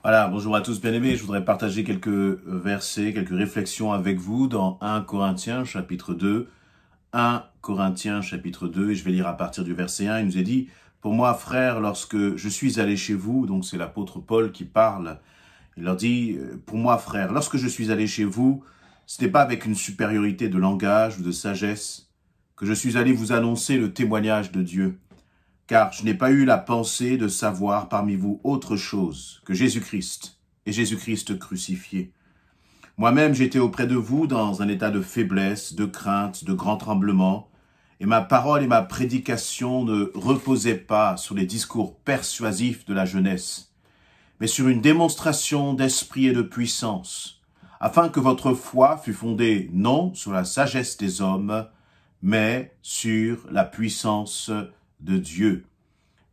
Voilà, bonjour à tous bien-aimés, je voudrais partager quelques versets, quelques réflexions avec vous dans 1 Corinthiens chapitre 2. 1 Corinthiens chapitre 2, et je vais lire à partir du verset 1, il nous est dit « Pour moi, frères, lorsque je suis allé chez vous », donc c'est l'apôtre Paul qui parle, il leur dit « Pour moi, frères, lorsque je suis allé chez vous, ce n'est pas avec une supériorité de langage ou de sagesse que je suis allé vous annoncer le témoignage de Dieu. » Car je n'ai pas eu la pensée de savoir parmi vous autre chose que Jésus-Christ et Jésus-Christ crucifié. Moi-même, j'étais auprès de vous dans un état de faiblesse, de crainte, de grand tremblement, et ma parole et ma prédication ne reposaient pas sur les discours persuasifs de la jeunesse, mais sur une démonstration d'esprit et de puissance, afin que votre foi fût fondée non sur la sagesse des hommes, mais sur la puissance de Dieu.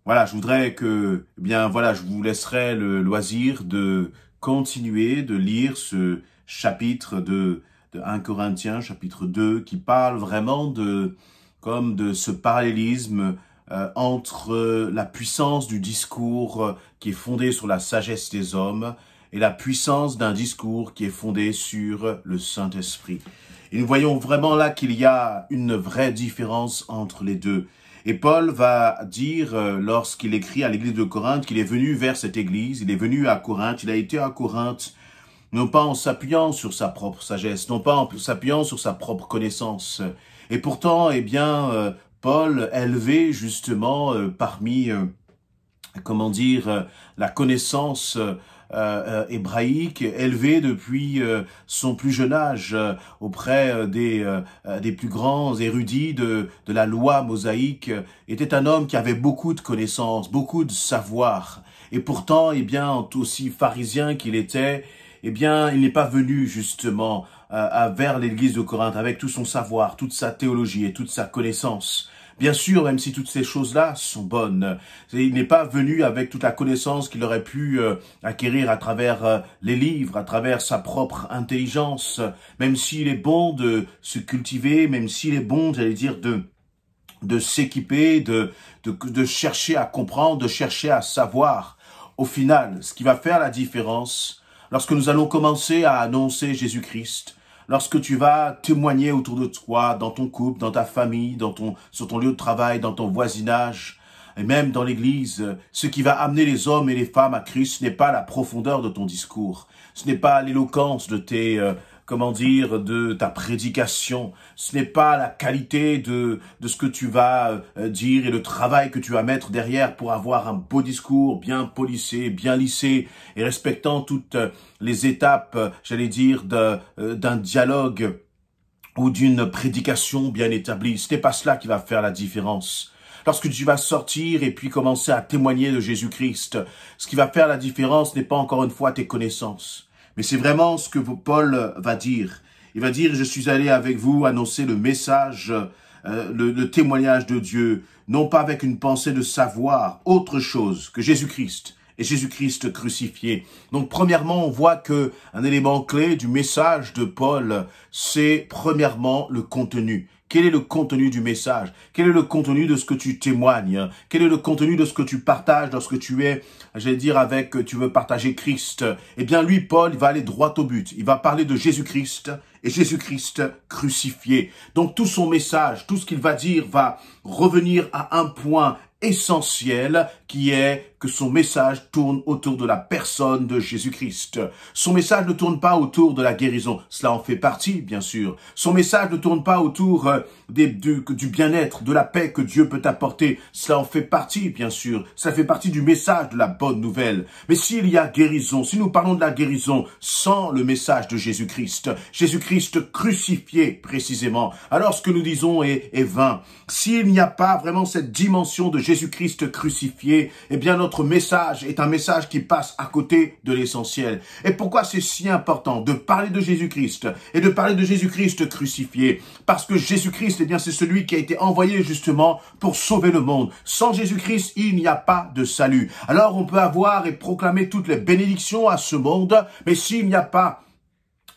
Voilà, je voudrais que, je vous laisserai le loisir de continuer de lire ce chapitre de 1 Corinthiens, chapitre 2, qui parle vraiment de ce parallélisme entre la puissance du discours qui est fondé sur la sagesse des hommes et la puissance d'un discours qui est fondé sur le Saint-Esprit. Et nous voyons vraiment là qu'il y a une vraie différence entre les deux. Et Paul va dire, lorsqu'il écrit à l'église de Corinthe, qu'il est venu vers cette église, il est venu à Corinthe, il a été à Corinthe, non pas en s'appuyant sur sa propre sagesse, non pas en s'appuyant sur sa propre connaissance. Et pourtant, Paul, élevé justement parmi, la connaissance hébraïque, élevé depuis son plus jeune âge auprès des plus grands érudits de la loi mosaïque, était un homme qui avait beaucoup de connaissances, beaucoup de savoir. Et pourtant, aussi pharisien qu'il était, il n'est pas venu justement vers l'église de Corinthe avec tout son savoir, toute sa théologie et toute sa connaissance. Bien sûr, même si toutes ces choses-là sont bonnes, il n'est pas venu avec toute la connaissance qu'il aurait pu acquérir à travers les livres, à travers sa propre intelligence, même s'il est bon de se cultiver, même s'il est bon, de s'équiper, de chercher à comprendre, de chercher à savoir. Au final, ce qui va faire la différence, lorsque nous allons commencer à annoncer Jésus-Christ, lorsque tu vas témoigner autour de toi, dans ton couple, dans ta famille, sur ton lieu de travail, dans ton voisinage, et même dans l'église, ce qui va amener les hommes et les femmes à Christ, ce n'est pas la profondeur de ton discours, ce n'est pas l'éloquence de de ta prédication, ce n'est pas la qualité de ce que tu vas dire et le travail que tu vas mettre derrière pour avoir un beau discours bien polissé, bien lissé et respectant toutes les étapes, d'un dialogue ou d'une prédication bien établie. Ce n'est pas cela qui va faire la différence. Lorsque tu vas sortir et puis commencer à témoigner de Jésus-Christ, ce qui va faire la différence n'est pas encore une fois tes connaissances. Mais c'est vraiment ce que Paul va dire. Il va dire, je suis allé avec vous annoncer le message, le témoignage de Dieu, non pas avec une pensée de savoir autre chose que Jésus-Christ et Jésus-Christ crucifié. Donc premièrement, on voit que un élément clé du message de Paul, c'est premièrement le contenu. Quel est le contenu du message? Quel est le contenu de ce que tu témoignes? Quel est le contenu de ce que tu partages lorsque tu es, tu veux partager Christ? Eh bien, lui, Paul, il va aller droit au but. Il va parler de Jésus-Christ et Jésus-Christ crucifié. Donc, tout son message, tout ce qu'il va dire va revenir à un point essentiel qui est que son message tourne autour de la personne de Jésus-Christ. Son message ne tourne pas autour de la guérison. Cela en fait partie, bien sûr. Son message ne tourne pas autour du bien-être, de la paix que Dieu peut apporter. Cela en fait partie, bien sûr. Cela fait partie du message de la bonne nouvelle. Mais s'il y a guérison, si nous parlons de la guérison sans le message de Jésus-Christ, Jésus-Christ crucifié précisément, alors ce que nous disons est vain. S'il n'y a pas vraiment cette dimension de Jésus-Christ crucifié, eh bien notre message est un message qui passe à côté de l'essentiel. Et pourquoi c'est si important de parler de Jésus-Christ et de parler de Jésus-Christ crucifié? Parce que Jésus-Christ, eh bien c'est celui qui a été envoyé justement pour sauver le monde. Sans Jésus-Christ, il n'y a pas de salut. Alors on peut avoir et proclamer toutes les bénédictions à ce monde, mais s'il n'y a pas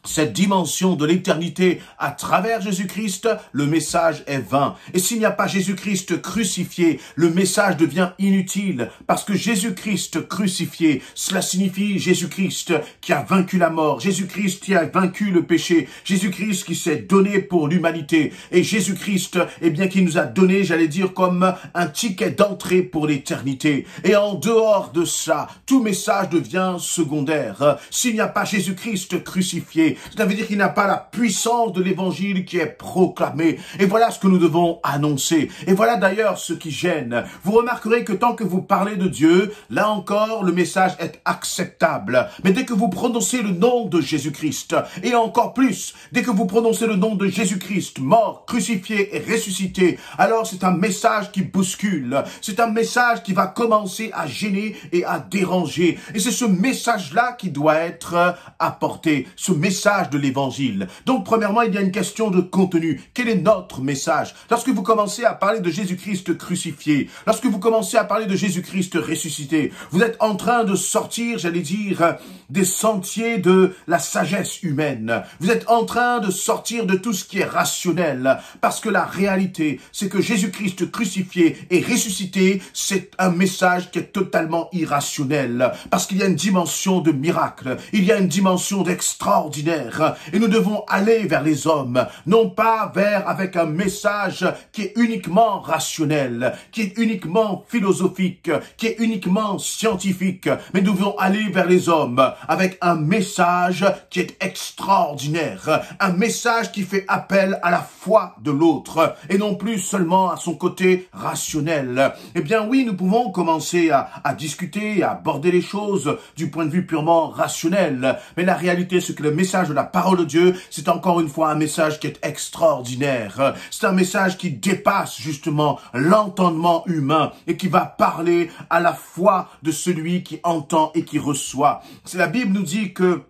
cette dimension de l'éternité à travers Jésus-Christ, le message est vain. Et s'il n'y a pas Jésus-Christ crucifié, le message devient inutile, parce que Jésus-Christ crucifié, cela signifie Jésus-Christ qui a vaincu la mort, Jésus-Christ qui a vaincu le péché, Jésus-Christ qui s'est donné pour l'humanité, et Jésus-Christ, eh bien, qui nous a donné, j'allais dire, comme un ticket d'entrée pour l'éternité. Et en dehors de ça, tout message devient secondaire. S'il n'y a pas Jésus-Christ crucifié, cela veut dire qu'il n'a pas la puissance de l'évangile qui est proclamé. Et voilà ce que nous devons annoncer. Et voilà d'ailleurs ce qui gêne. Vous remarquerez que tant que vous parlez de Dieu, là encore, le message est acceptable. Mais dès que vous prononcez le nom de Jésus-Christ, et encore plus, dès que vous prononcez le nom de Jésus-Christ, mort, crucifié et ressuscité, alors c'est un message qui bouscule. C'est un message qui va commencer à gêner et à déranger. Et c'est ce message-là qui doit être apporté. Ce message de l'évangile. Donc, premièrement, il y a une question de contenu. Quel est notre message? Lorsque vous commencez à parler de Jésus-Christ crucifié, lorsque vous commencez à parler de Jésus-Christ ressuscité, vous êtes en train de sortir, j'allais dire, des sentiers de la sagesse humaine. Vous êtes en train de sortir de tout ce qui est rationnel, parce que la réalité, c'est que Jésus-Christ crucifié et ressuscité, c'est un message qui est totalement irrationnel, parce qu'il y a une dimension de miracle, il y a une dimension d'extraordinaire. Et nous devons aller vers les hommes, non pas avec un message qui est uniquement rationnel, qui est uniquement philosophique, qui est uniquement scientifique, mais nous devons aller vers les hommes avec un message qui est extraordinaire, un message qui fait appel à la foi de l'autre, et non plus seulement à son côté rationnel. Eh bien oui, nous pouvons commencer à discuter, à aborder les choses du point de vue purement rationnel, mais la réalité, c'est que le message de la parole de Dieu, c'est encore une fois un message qui est extraordinaire. C'est un message qui dépasse justement l'entendement humain et qui va parler à la foi de celui qui entend et qui reçoit. C'est la Bible nous dit que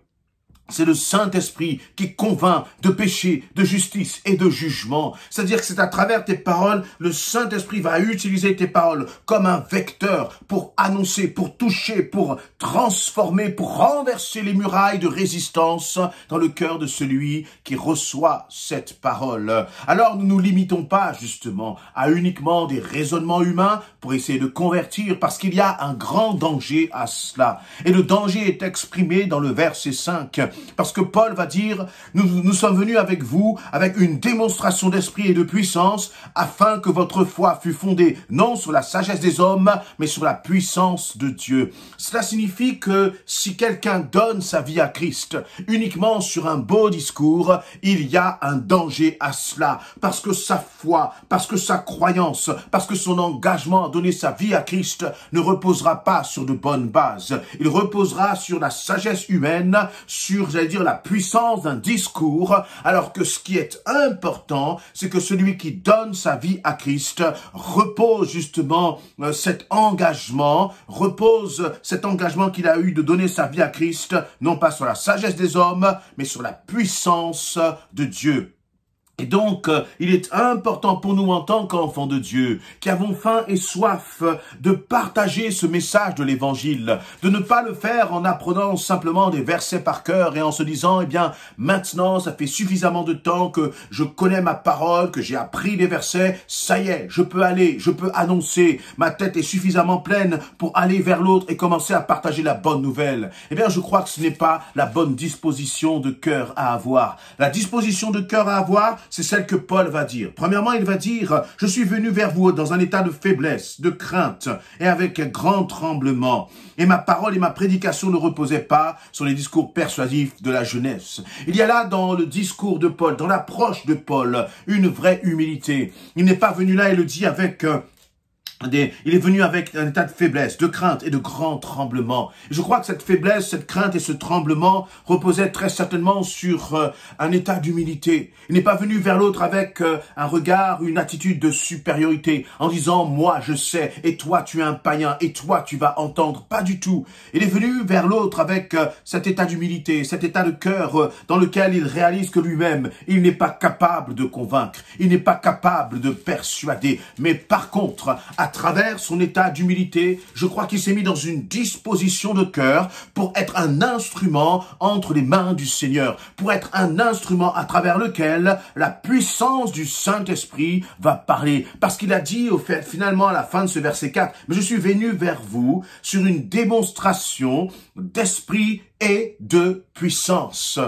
c'est le Saint-Esprit qui convainc de péché, de justice et de jugement. C'est-à-dire que c'est à travers tes paroles, le Saint-Esprit va utiliser tes paroles comme un vecteur pour annoncer, pour toucher, pour transformer, pour renverser les murailles de résistance dans le cœur de celui qui reçoit cette parole. Alors, nous ne nous limitons pas justement à uniquement des raisonnements humains pour essayer de convertir, parce qu'il y a un grand danger à cela. Et le danger est exprimé dans le verset 5. Parce que Paul va dire, nous sommes venus avec vous, avec une démonstration d'esprit et de puissance, afin que votre foi fût fondée non sur la sagesse des hommes, mais sur la puissance de Dieu. Cela signifie que si quelqu'un donne sa vie à Christ uniquement sur un beau discours, il y a un danger à cela. Parce que sa foi, parce que sa croyance, parce que son engagement à donner sa vie à Christ ne reposera pas sur de bonnes bases. Il reposera sur la sagesse humaine, sur j'allais dire la puissance d'un discours, alors que ce qui est important, c'est que celui qui donne sa vie à Christ repose justement cet engagement qu'il a eu de donner sa vie à Christ, non pas sur la sagesse des hommes, mais sur la puissance de Dieu. Et donc, il est important pour nous en tant qu'enfants de Dieu, qui avons faim et soif de partager ce message de l'Évangile, de ne pas le faire en apprenant simplement des versets par cœur et en se disant, eh bien, maintenant, ça fait suffisamment de temps que je connais ma parole, que j'ai appris les versets, ça y est, je peux aller, je peux annoncer, ma tête est suffisamment pleine pour aller vers l'autre et commencer à partager la bonne nouvelle. Eh bien, je crois que ce n'est pas la bonne disposition de cœur à avoir. La disposition de cœur à avoir, c'est celle que Paul va dire. Premièrement, il va dire, je suis venu vers vous dans un état de faiblesse, de crainte et avec grand tremblement. Et ma parole et ma prédication ne reposaient pas sur les discours persuasifs de la jeunesse. Il y a là dans le discours de Paul, dans l'approche de Paul, une vraie humilité. Il n'est pas venu là et le dit avec il est venu avec un état de faiblesse, de crainte et de grand tremblement. Et je crois que cette faiblesse, cette crainte et ce tremblement reposaient très certainement sur un état d'humilité. Il n'est pas venu vers l'autre avec un regard, une attitude de supériorité, en disant « moi je sais, et toi tu es un païen, et toi tu vas entendre ». Pas du tout. Il est venu vers l'autre avec cet état d'humilité, cet état de cœur dans lequel il réalise que lui-même, il n'est pas capable de convaincre, il n'est pas capable de persuader. Mais par contre, à travers son état d'humilité, je crois qu'il s'est mis dans une disposition de cœur pour être un instrument entre les mains du Seigneur, pour être un instrument à travers lequel la puissance du Saint-Esprit va parler. Parce qu'il a dit finalement à la fin de ce verset 4, « Mais je suis venu vers vous sur une démonstration d'esprit et de puissance. »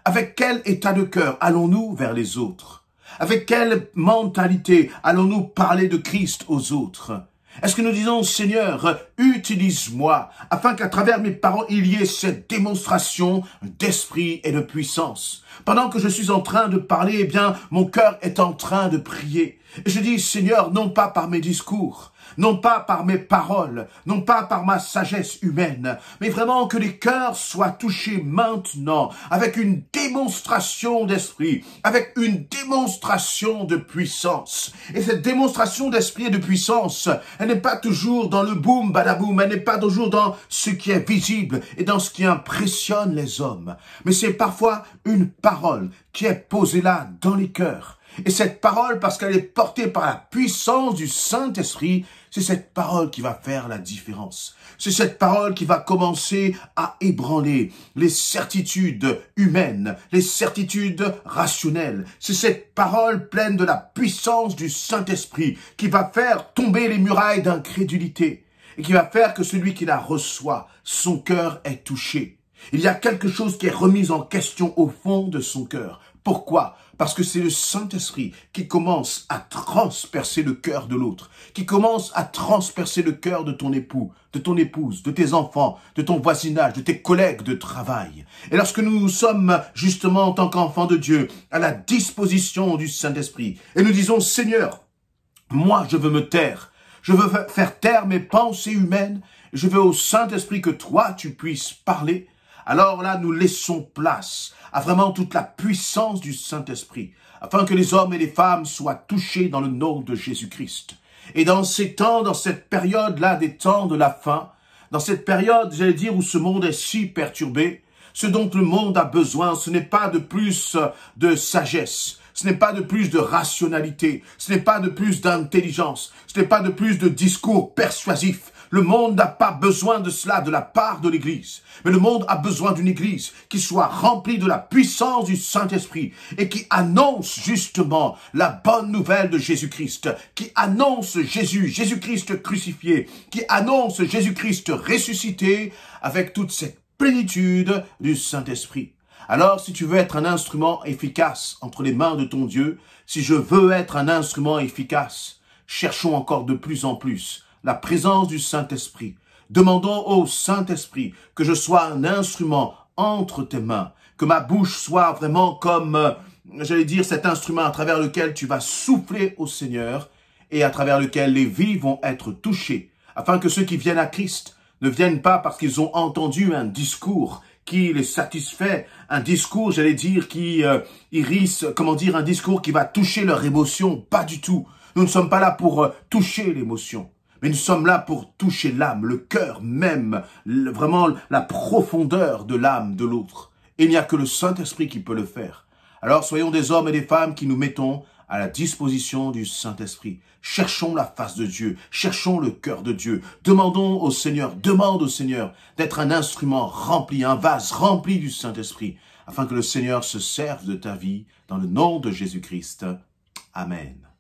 Avec quel état de cœur allons-nous vers les autres? Avec quelle mentalité allons-nous parler de Christ aux autres? Est-ce que nous disons, Seigneur, utilise-moi, afin qu'à travers mes paroles, il y ait cette démonstration d'esprit et de puissance. Pendant que je suis en train de parler, eh bien, mon cœur est en train de prier. Et je dis, Seigneur, non pas par mes discours, non pas par mes paroles, non pas par ma sagesse humaine, mais vraiment que les cœurs soient touchés maintenant avec une démonstration d'esprit, avec une démonstration de puissance. Et cette démonstration d'esprit et de puissance, elle n'est pas toujours dans le boum, badaboum, elle n'est pas toujours dans ce qui est visible et dans ce qui impressionne les hommes, mais c'est parfois une parole qui est posée là dans les cœurs. Et cette parole, parce qu'elle est portée par la puissance du Saint-Esprit, c'est cette parole qui va faire la différence. C'est cette parole qui va commencer à ébranler les certitudes humaines, les certitudes rationnelles. C'est cette parole pleine de la puissance du Saint-Esprit qui va faire tomber les murailles d'incrédulité et qui va faire que celui qui la reçoit, son cœur est touché. Il y a quelque chose qui est remis en question au fond de son cœur. Pourquoi? Parce que c'est le Saint-Esprit qui commence à transpercer le cœur de l'autre, qui commence à transpercer le cœur de ton époux, de ton épouse, de tes enfants, de ton voisinage, de tes collègues de travail. Et lorsque nous sommes justement en tant qu'enfants de Dieu à la disposition du Saint-Esprit, et nous disons, Seigneur, moi je veux me taire, je veux faire taire mes pensées humaines, je veux au Saint-Esprit que toi tu puisses parler. Alors là, nous laissons place à vraiment toute la puissance du Saint-Esprit, afin que les hommes et les femmes soient touchés dans le nom de Jésus-Christ. Et dans ces temps, dans cette période-là des temps de la fin, dans cette période, j'allais dire, où ce monde est si perturbé, ce dont le monde a besoin, ce n'est pas de plus de sagesse, ce n'est pas de plus de rationalité, ce n'est pas de plus d'intelligence, ce n'est pas de plus de discours persuasifs. Le monde n'a pas besoin de cela de la part de l'Église. Mais le monde a besoin d'une Église qui soit remplie de la puissance du Saint-Esprit et qui annonce justement la bonne nouvelle de Jésus-Christ, qui annonce Jésus-Christ crucifié, qui annonce Jésus-Christ ressuscité avec toute cette plénitude du Saint-Esprit. Alors, si tu veux être un instrument efficace entre les mains de ton Dieu, si je veux être un instrument efficace, cherchons encore de plus en plus la présence du Saint-Esprit. Demandons au Saint-Esprit que je sois un instrument entre tes mains, que ma bouche soit vraiment comme, j'allais dire, cet instrument à travers lequel tu vas souffler au Seigneur et à travers lequel les vies vont être touchées, afin que ceux qui viennent à Christ ne viennent pas parce qu'ils ont entendu un discours qui les satisfait, un discours, j'allais dire, qui irrisse, un discours qui va toucher leur émotion. Pas du tout. Nous ne sommes pas là pour toucher l'émotion. Mais nous sommes là pour toucher l'âme, le cœur même, vraiment la profondeur de l'âme de l'autre. Et il n'y a que le Saint-Esprit qui peut le faire. Alors soyons des hommes et des femmes qui nous mettons à la disposition du Saint-Esprit. Cherchons la face de Dieu, cherchons le cœur de Dieu. Demandons au Seigneur, demande au Seigneur d'être un instrument rempli, un vase rempli du Saint-Esprit, afin que le Seigneur se serve de ta vie dans le nom de Jésus-Christ. Amen.